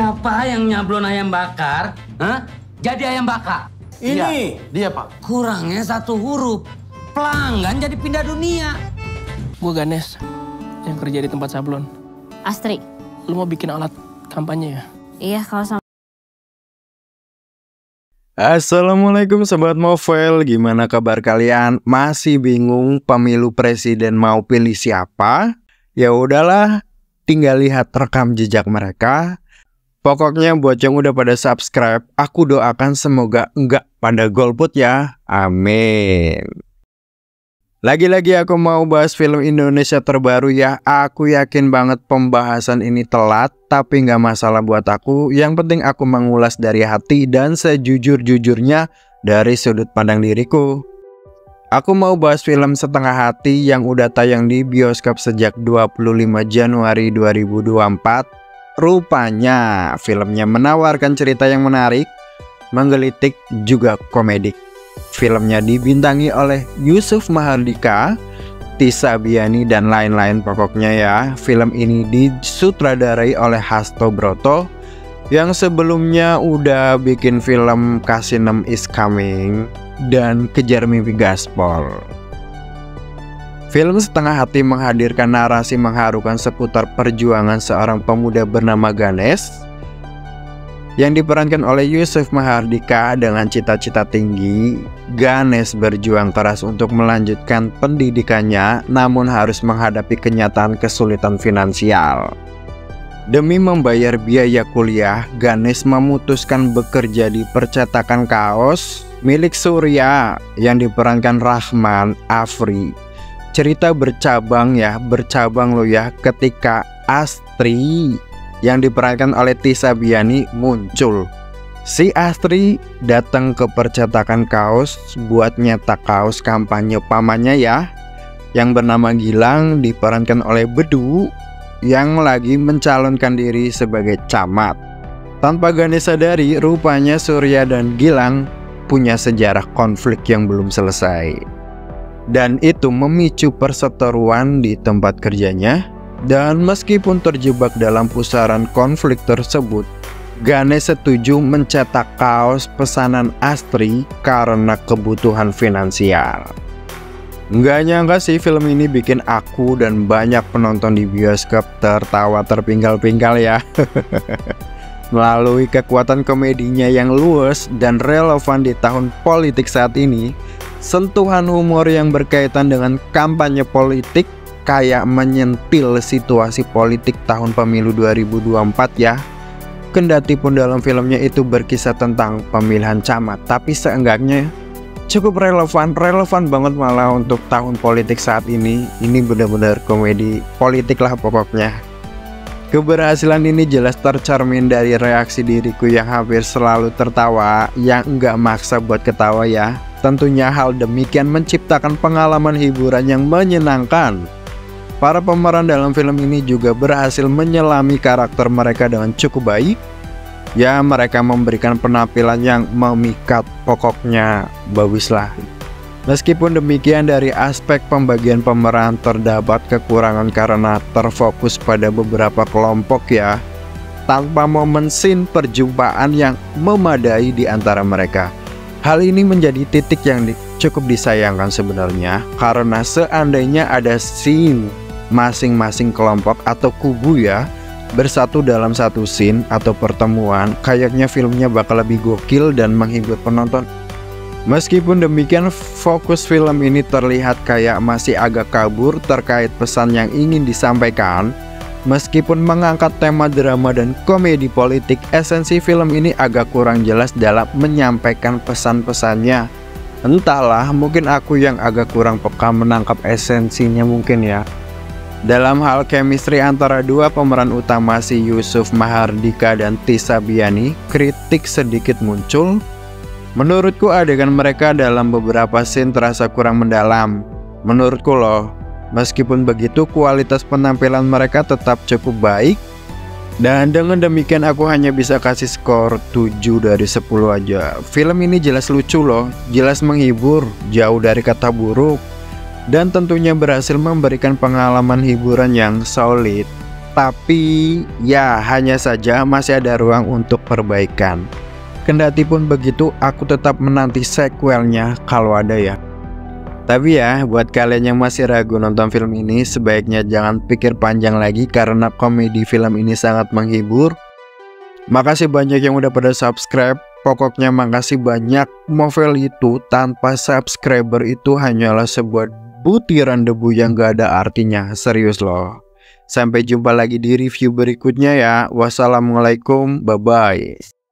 Siapa yang nyablon ayam bakar? Hah? Jadi ayam bakar? Ini dia, Pak. Kurangnya satu huruf. Pelanggan jadi pindah dunia. Gue Ganes, yang kerja di tempat sablon. Astri. Lu mau bikin alat kampanye ya? Iya, kalau sama. Assalamualaikum Sobat Movel, gimana kabar kalian? Masih bingung pemilu presiden mau pilih siapa? Ya udahlah, tinggal lihat rekam jejak mereka. Pokoknya buat yang udah pada subscribe, aku doakan semoga enggak pada golput ya. Amin. Lagi-lagi aku mau bahas film Indonesia terbaru ya. Aku yakin banget pembahasan ini telat, tapi nggak masalah buat aku. Yang penting aku mengulas dari hati dan sejujur-jujurnya dari sudut pandang diriku. Aku mau bahas film Setengah Hati yang udah tayang di bioskop sejak 25 Januari 2024. Rupanya filmnya menawarkan cerita yang menarik, menggelitik, juga komedik. Filmnya dibintangi oleh Yusuf Mahardika, Tisa Biani, dan lain-lain pokoknya ya. Film ini disutradarai oleh Hasto Broto yang sebelumnya udah bikin film Kasinem Is Coming dan Kejar Mimpi Gaspol. Film Setengah Hati menghadirkan narasi mengharukan seputar perjuangan seorang pemuda bernama Ganes yang diperankan oleh Yusuf Mahardika. Dengan cita-cita tinggi, Ganes berjuang keras untuk melanjutkan pendidikannya, namun harus menghadapi kenyataan kesulitan finansial. Demi membayar biaya kuliah, Ganes memutuskan bekerja di percetakan kaos milik Surya yang diperankan Rahman Afri. Cerita bercabang loh ya, ketika Astri yang diperankan oleh Tisa Biani muncul. Si Astri datang ke percetakan kaos buat nyetak kaos kampanye pamannya ya, yang bernama Gilang, diperankan oleh Bedu yang lagi mencalonkan diri sebagai camat. Tanpa Ganes sadari, rupanya Surya dan Gilang punya sejarah konflik yang belum selesai. Dan itu memicu perseteruan di tempat kerjanya. Dan meskipun terjebak dalam pusaran konflik tersebut, Ganes setuju mencetak kaos pesanan Astri karena kebutuhan finansial. Nggak nyangka sih film ini bikin aku dan banyak penonton di bioskop tertawa terpinggal-pinggal ya. Melalui kekuatan komedinya yang luas dan relevan di tahun politik saat ini, sentuhan humor yang berkaitan dengan kampanye politik kayak menyentil situasi politik tahun pemilu 2024 ya. Kendati pun dalam filmnya itu berkisah tentang pemilihan camat, tapi seenggaknya cukup relevan banget malah untuk tahun politik saat ini. Ini benar-benar komedi politik lah pokoknya. Keberhasilan ini jelas tercermin dari reaksi diriku yang hampir selalu tertawa, yang enggak maksa buat ketawa ya. Tentunya hal demikian menciptakan pengalaman hiburan yang menyenangkan. Para pemeran dalam film ini juga berhasil menyelami karakter mereka dengan cukup baik. Ya, mereka memberikan penampilan yang memikat, pokoknya bagus lah. Meskipun demikian, dari aspek pembagian pemeran terdapat kekurangan karena terfokus pada beberapa kelompok ya, tanpa momen scene perjumpaan yang memadai di antara mereka. Hal ini menjadi titik yang cukup disayangkan sebenarnya, karena seandainya ada scene masing-masing kelompok atau kubu ya bersatu dalam satu scene atau pertemuan, kayaknya filmnya bakal lebih gokil dan menghibur penonton. Meskipun demikian, fokus film ini terlihat kayak masih agak kabur terkait pesan yang ingin disampaikan. Meskipun mengangkat tema drama dan komedi politik, esensi film ini agak kurang jelas dalam menyampaikan pesan-pesannya. Entahlah, mungkin aku yang agak kurang peka menangkap esensinya mungkin ya. Dalam hal chemistry antara dua pemeran utama si Yusuf Mahardika dan Tisa Biani, kritik sedikit muncul. Menurutku adegan mereka dalam beberapa scene terasa kurang mendalam. Menurutku loh. Meskipun begitu, kualitas penampilan mereka tetap cukup baik. Dan dengan demikian aku hanya bisa kasih skor 7 dari 10 aja. Film ini jelas lucu loh, jelas menghibur, jauh dari kata buruk. Dan tentunya berhasil memberikan pengalaman hiburan yang solid. Tapi ya hanya saja masih ada ruang untuk perbaikan. Kendati pun begitu, aku tetap menanti sequelnya kalau ada ya. Tapi ya, buat kalian yang masih ragu nonton film ini, sebaiknya jangan pikir panjang lagi karena komedi film ini sangat menghibur. Makasih banyak yang udah pada subscribe. Pokoknya makasih banyak. Movel itu tanpa subscriber itu hanyalah sebuah butiran debu yang gak ada artinya. Serius loh. Sampai jumpa lagi di review berikutnya ya. Wassalamualaikum, bye-bye.